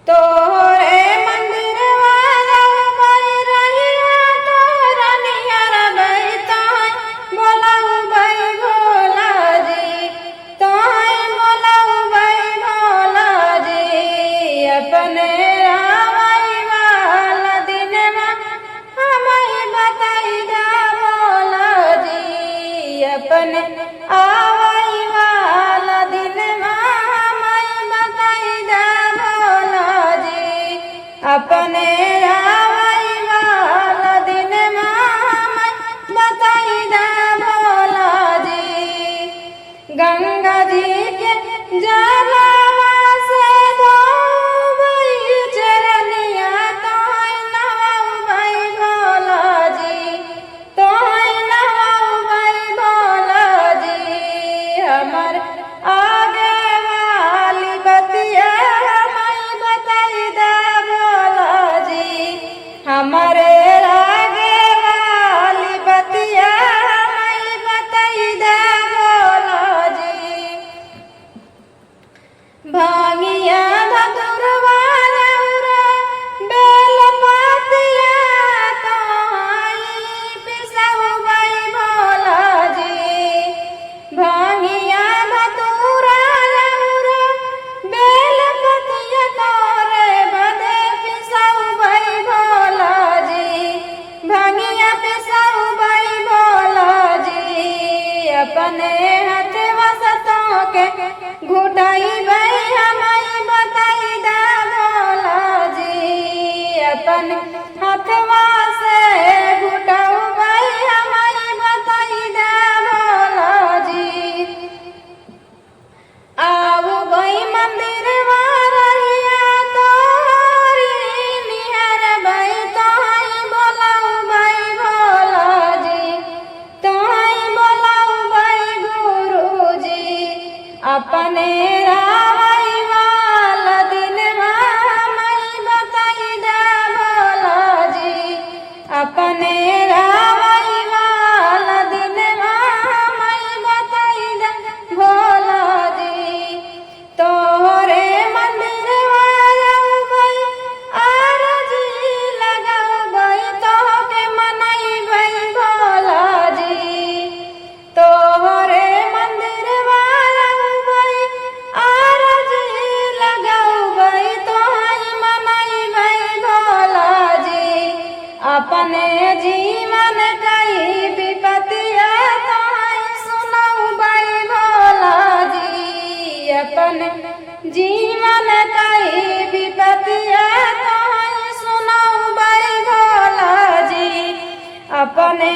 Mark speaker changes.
Speaker 1: तोरे मंदिर वाला बई रहिया तोरा नियर बैताय बोलाऊ बई भोला जी तोय बोलाऊ बई भोला जी अपने रावई वाला दिन में हमें बताई जा भोला जी अपने आवई वाला दिन में हमें बताई जा भोला जी अपने आवई वाला दिन में हमें बताई जा भोला जी गंगा जी के जलवा से धोबई चरनिया तोय नहाऊ बई भोला जी तोय नहाऊ बई भोला जी हमर आगे वाली बतिया हमें बताई दे भोला जी हमारे आगे वाली बतिया हमें बताई दे भोला जी भांगिया धतुरवा रउरा बेल पातिया तोई पिसऊ बई भोला जी भांगिया धतुरा रउरा बेल पतिया तोरे बदे पिसऊ बई भोला जी भांगिया पिसऊ बई भोला जी अपने हथवा सतों के घुटाई बई हमें बताई दे भोला जी अपन हथवा से घुटाऊ बई हमें बताई दे भोला जी आऊ बई मंदिर रहिया तोरी निहर बई तोय बोलाऊ बई भोला जी तोय बोलाऊ बई गुरु जी अपने रावई वाला दिन में हमें बताई दे भोला जी अपने रावई वाला दिन में हमें बताई दे भोला जी तोरे मंदिर वाला बई आरजी लगाऊ बई तोहके मनई बई भोला जी तोरे मंदिर वाला बई आरजी लगाऊ बई तोहई मनई बई भोला जी अपने जीवन कई विपतिया तोय सुनाऊ बई भोला जी अपने जीवन कई विपतिया तोय सुनाऊ बई भोला जी अपने